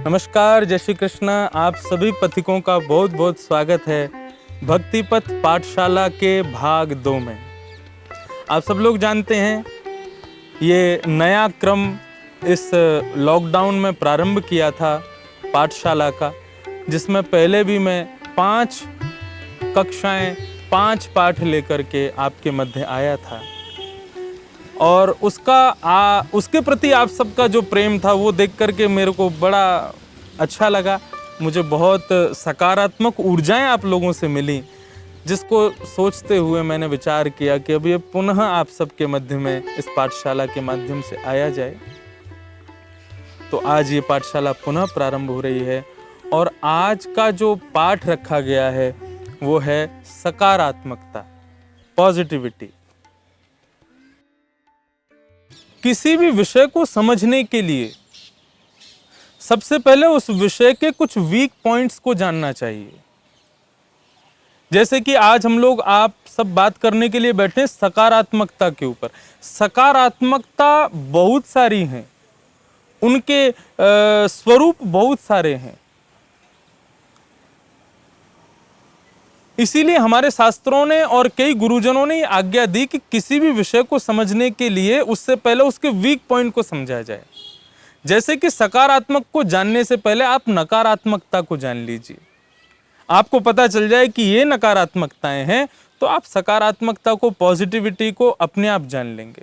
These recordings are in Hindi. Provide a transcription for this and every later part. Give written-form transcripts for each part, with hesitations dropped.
नमस्कार, जय श्री कृष्ण। आप सभी पथिकों का बहुत बहुत स्वागत है भक्ति पथ पाठशाला के भाग 2 में। आप सब लोग जानते हैं ये नया क्रम इस लॉकडाउन में प्रारंभ किया था पाठशाला का, जिसमें पहले भी मैं 5 कक्षाएं 5 पाठ लेकर के आपके मध्य आया था और उसके प्रति आप सबका जो प्रेम था वो देख करके मेरे को बड़ा अच्छा लगा। मुझे बहुत सकारात्मक ऊर्जाएं आप लोगों से मिली, जिसको सोचते हुए मैंने विचार किया कि अब ये पुनः आप सबके मध्य में इस पाठशाला के माध्यम से आया जाए। तो आज ये पाठशाला पुनः प्रारंभ हो रही है और आज का जो पाठ रखा गया है वो है सकारात्मकता, पॉजिटिविटी। किसी भी विषय को समझने के लिए सबसे पहले उस विषय के कुछ वीक पॉइंट्स को जानना चाहिए। जैसे कि आज हम लोग आप सब बात करने के लिए बैठे सकारात्मकता के ऊपर। सकारात्मकता बहुत सारी हैं, उनके स्वरूप बहुत सारे हैं। इसीलिए हमारे शास्त्रों ने और कई गुरुजनों ने आज्ञा दी कि किसी भी विषय को समझने के लिए उससे पहले उसके वीक पॉइंट को समझा जाए। जैसे कि सकारात्मक को जानने से पहले आप नकारात्मकता को जान लीजिए। आपको पता चल जाए कि ये नकारात्मकताएं हैं तो आप सकारात्मकता को, पॉजिटिविटी को अपने आप जान लेंगे।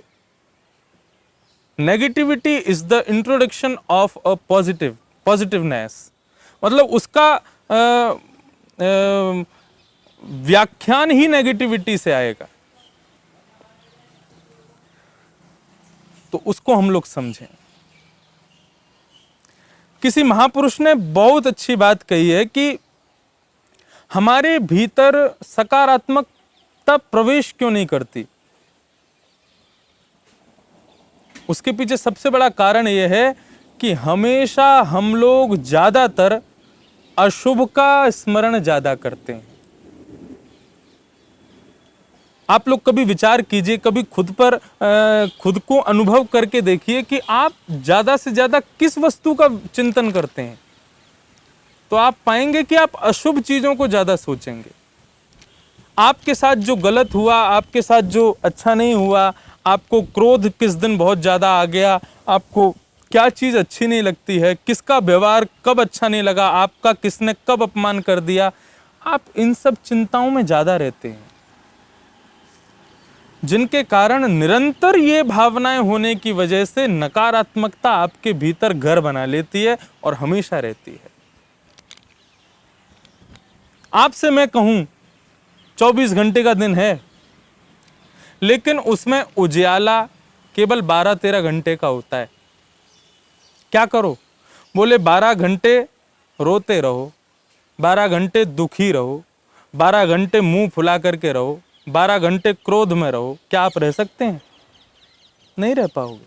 Negativity is the introduction of a positiveness, मतलब उसका व्याख्यान ही नेगेटिविटी से आएगा। तो उसको हम लोग समझें। किसी महापुरुष ने बहुत अच्छी बात कही है कि हमारे भीतर सकारात्मकता प्रवेश क्यों नहीं करती। उसके पीछे सबसे बड़ा कारण यह है कि हमेशा हम लोग ज्यादातर अशुभ का स्मरण ज्यादा करते हैं। आप लोग कभी विचार कीजिए, कभी खुद को अनुभव करके देखिए कि आप ज्यादा से ज्यादा किस वस्तु का चिंतन करते हैं, तो आप पाएंगे कि आप अशुभ चीजों को ज्यादा सोचेंगे। आपके साथ जो गलत हुआ, आपके साथ जो अच्छा नहीं हुआ, आपको क्रोध किस दिन बहुत ज्यादा आ गया, आपको क्या चीज अच्छी नहीं लगती है, किसका व्यवहार कब अच्छा नहीं लगा, आपका किसने कब अपमान कर दिया, आप इन सब चिंताओं में ज्यादा रहते हैं, जिनके कारण निरंतर ये भावनाएं होने की वजह से नकारात्मकता आपके भीतर घर बना लेती है और हमेशा रहती है। आपसे मैं कहूं 24 घंटे का दिन है, लेकिन उसमें उजियाला केवल 12-13 घंटे का होता है। क्या करो? बोले 12 घंटे रोते रहो, 12 घंटे दुखी रहो, 12 घंटे मुंह फुला करके रहो, 12 घंटे क्रोध में रहो। क्या आप रह सकते हैं? नहीं रह पाओगे।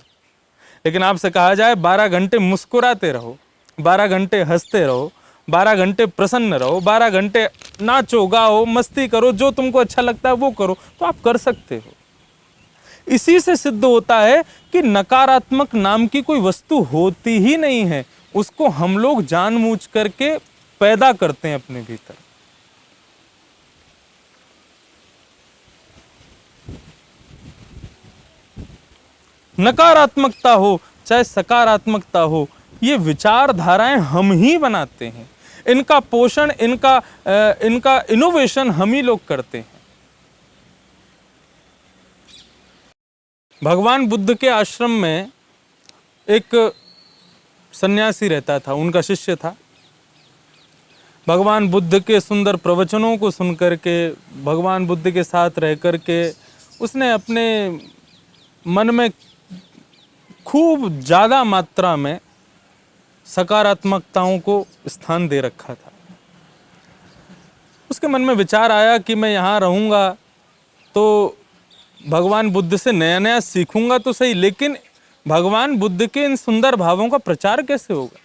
लेकिन आपसे कहा जाए 12 घंटे मुस्कुराते रहो, 12 घंटे हंसते रहो, 12 घंटे प्रसन्न रहो, 12 घंटे नाचो गाओ मस्ती करो, जो तुमको अच्छा लगता है वो करो, तो आप कर सकते हो। इसी से सिद्ध होता है कि नकारात्मक नाम की कोई वस्तु होती ही नहीं है। उसको हम लोग जानबूझ करके पैदा करते हैं अपने भीतर। नकारात्मकता हो चाहे सकारात्मकता हो, ये विचारधाराएं हम ही बनाते हैं। इनका पोषण, इनका इनोवेशन हम ही लोग करते हैं। भगवान बुद्ध के आश्रम में एक सन्यासी रहता था, उनका शिष्य था। भगवान बुद्ध के सुंदर प्रवचनों को सुनकर के, भगवान बुद्ध के साथ रह कर के उसने अपने मन में खूब ज़्यादा मात्रा में सकारात्मकताओं को स्थान दे रखा था। उसके मन में विचार आया कि मैं यहाँ रहूँगा तो भगवान बुद्ध से नया नया सीखूंगा तो सही, लेकिन भगवान बुद्ध के इन सुंदर भावों का प्रचार कैसे होगा।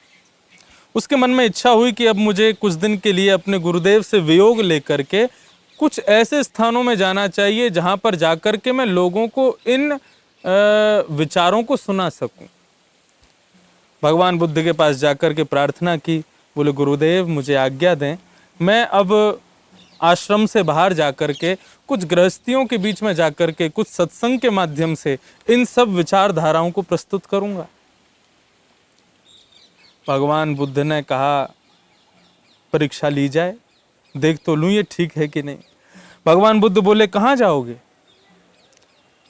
उसके मन में इच्छा हुई कि अब मुझे कुछ दिन के लिए अपने गुरुदेव से वियोग लेकर के कुछ ऐसे स्थानों में जाना चाहिए जहां पर जाकर के मैं लोगों को इन विचारों को सुना सकूं। भगवान बुद्ध के पास जाकर के प्रार्थना की, बोले गुरुदेव मुझे आज्ञा दें, मैं अब आश्रम से बाहर जाकर के कुछ गृहस्थियों के बीच में जाकर के कुछ सत्संग के माध्यम से इन सब विचारधाराओं को प्रस्तुत करूंगा। भगवान बुद्ध ने कहा परीक्षा ली जाए, देख तो लूं ये ठीक है कि नहीं। भगवान बुद्ध बोले कहाँ जाओगे?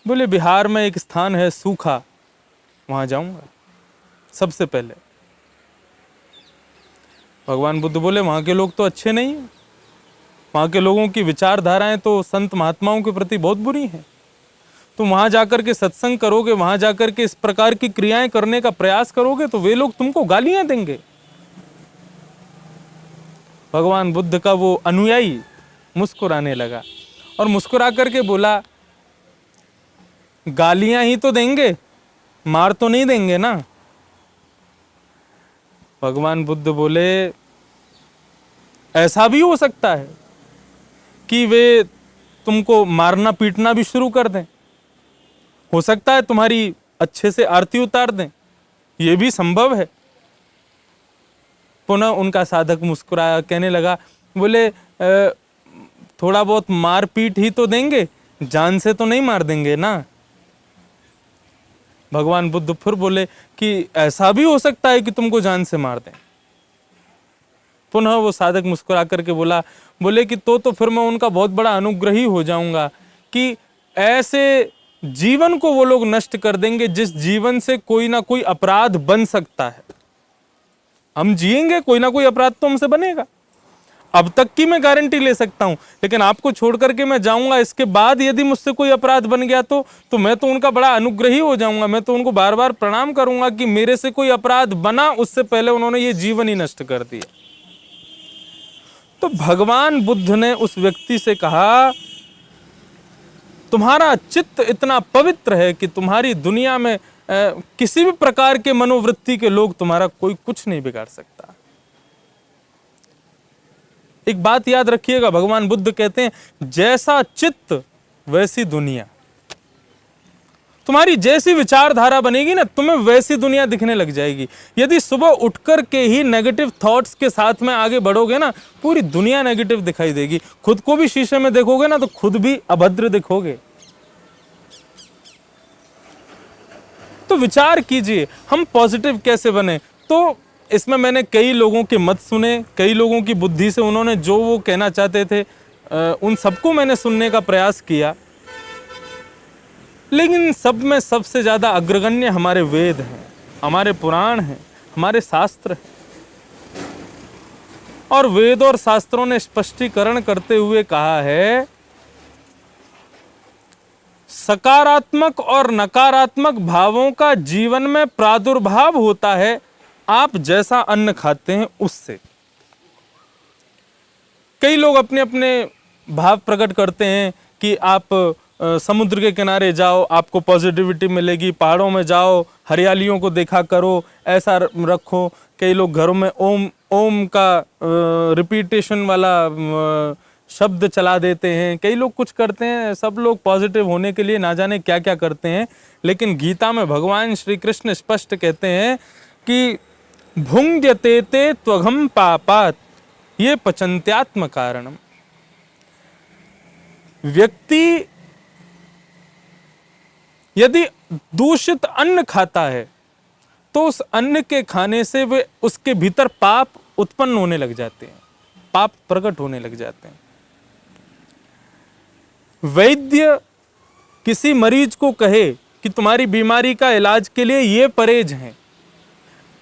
बोले बिहार में एक स्थान है सूखा, वहां जाऊंगा सबसे पहले। भगवान बुद्ध बोले वहां के लोग तो अच्छे नहीं हैं, वहां के लोगों की विचारधाराएं तो संत महात्माओं के प्रति बहुत बुरी हैं। तुम वहां जाकर के सत्संग करोगे, वहां जाकर के इस प्रकार की क्रियाएं करने का प्रयास करोगे तो वे लोग तुमको गालियां देंगे। भगवान बुद्ध का वो अनुयायी मुस्कुराने लगा और मुस्कुरा करके बोला गालियां ही तो देंगे, मार तो नहीं देंगे ना। भगवान बुद्ध बोले ऐसा भी हो सकता है कि वे तुमको मारना पीटना भी शुरू कर दें, हो सकता है तुम्हारी अच्छे से आरती उतार दें, ये भी संभव है। पुनः उनका साधक मुस्कुराया, कहने लगा बोले थोड़ा बहुत मार पीट ही तो देंगे, जान से तो नहीं मार देंगे ना। भगवान बुद्ध फिर बोले कि ऐसा भी हो सकता है कि तुमको जान से मार दें। पुनः वो साधक मुस्कुरा करके बोले कि तो फिर मैं उनका बहुत बड़ा अनुग्रही हो जाऊंगा कि ऐसे जीवन को वो लोग नष्ट कर देंगे जिस जीवन से कोई ना कोई अपराध बन सकता है। हम जिएंगे, कोई ना कोई अपराध तो हमसे बनेगा, अब तक की मैं गारंटी ले सकता हूं, लेकिन आपको छोड़ करके मैं जाऊंगा, इसके बाद यदि मुझसे कोई अपराध बन गया तो मैं तो उनका बड़ा अनुग्रही हो जाऊंगा। मैं तो उनको बार बार प्रणाम करूंगा कि मेरे से कोई अपराध बना, उससे पहले उन्होंने ये जीवन ही नष्ट कर दिया। तो भगवान बुद्ध ने उस व्यक्ति से कहा तुम्हारा चित्त इतना पवित्र है कि तुम्हारी दुनिया में किसी भी प्रकार के मनोवृत्ति के लोग तुम्हारा कोई कुछ नहीं बिगाड़ सकता। एक बात याद रखिएगा, भगवान बुद्ध कहते हैं जैसा चित्त वैसी दुनिया। तुम्हारी जैसी विचारधारा बनेगी ना, तुम्हें वैसी दुनिया दिखने लग जाएगी। यदि सुबह उठकर के ही नेगेटिव थॉट्स के साथ में आगे बढ़ोगे ना, पूरी दुनिया नेगेटिव दिखाई देगी। खुद को भी शीशे में देखोगे ना तो खुद भी अभद्र दिखोगे। तो विचार कीजिए हम पॉजिटिव कैसे बने। तो इसमें मैंने कई लोगों के मत सुने, कई लोगों की बुद्धि से उन्होंने जो वो कहना चाहते थे उन सबको मैंने सुनने का प्रयास किया, लेकिन सब में सबसे ज्यादा अग्रगण्य हमारे वेद हैं, हमारे पुराण हैं, हमारे शास्त्र हैं। और वेद और शास्त्रों ने स्पष्टीकरण करते हुए कहा है सकारात्मक और नकारात्मक भावों का जीवन में प्रादुर्भाव होता है आप जैसा अन्न खाते हैं उससे। कई लोग अपने अपने भाव प्रकट करते हैं कि आप समुद्र के किनारे जाओ आपको पॉजिटिविटी मिलेगी, पहाड़ों में जाओ हरियालियों को देखा करो, ऐसा रखो। कई लोग घरों में ओम ओम का रिपीटेशन वाला शब्द चला देते हैं, कई लोग कुछ करते हैं। सब लोग पॉजिटिव होने के लिए ना जाने क्या क्या करते हैं, लेकिन गीता में भगवान श्री कृष्ण स्पष्ट कहते हैं कि भुंग्यते ते त्वघम पापात ये पचन्त्यात्म कारणम। व्यक्ति यदि दूषित अन्न खाता है तो उस अन्न के खाने से वे उसके भीतर पाप उत्पन्न होने लग जाते हैं, पाप प्रकट होने लग जाते हैं। वैद्य किसी मरीज को कहे कि तुम्हारी बीमारी का इलाज के लिए ये परहेज हैं,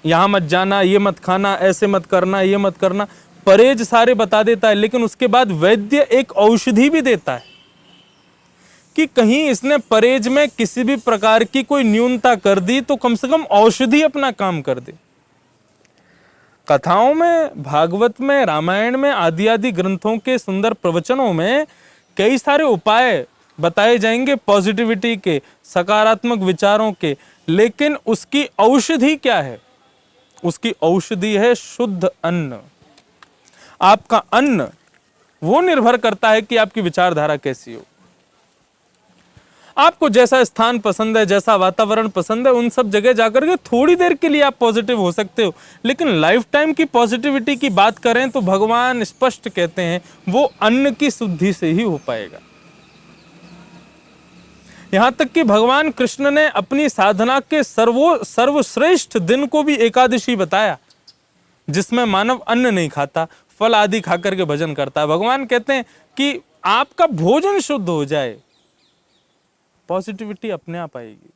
यहां मत जाना, ये मत खाना, ऐसे मत करना, ये मत करना, परहेज सारे बता देता है, लेकिन उसके बाद वैद्य एक औषधि भी देता है कि कहीं इसने परहेज में किसी भी प्रकार की कोई न्यूनता कर दी तो कम से कम औषधि अपना काम कर दे। कथाओं में, भागवत में, रामायण में, आदि आदि ग्रंथों के सुंदर प्रवचनों में कई सारे उपाय बताए जाएंगे पॉजिटिविटी के, सकारात्मक विचारों के, लेकिन उसकी औषधि क्या है? उसकी औषधि है शुद्ध अन्न। आपका अन्न वो निर्भर करता है कि आपकी विचारधारा कैसी हो। आपको जैसा स्थान पसंद है, जैसा वातावरण पसंद है, उन सब जगह जाकर के थोड़ी देर के लिए आप पॉजिटिव हो सकते हो, लेकिन लाइफ टाइम की पॉजिटिविटी की बात करें तो भगवान स्पष्ट कहते हैं वो अन्न की शुद्धि से ही हो पाएगा। यहां तक कि भगवान कृष्ण ने अपनी साधना के सर्वश्रेष्ठ दिन को भी एकादशी बताया, जिसमें मानव अन्न नहीं खाता, फल आदि खाकर के भजन करता है। भगवान कहते हैं कि आपका भोजन शुद्ध हो जाए, पॉजिटिविटी अपने आप आएगी।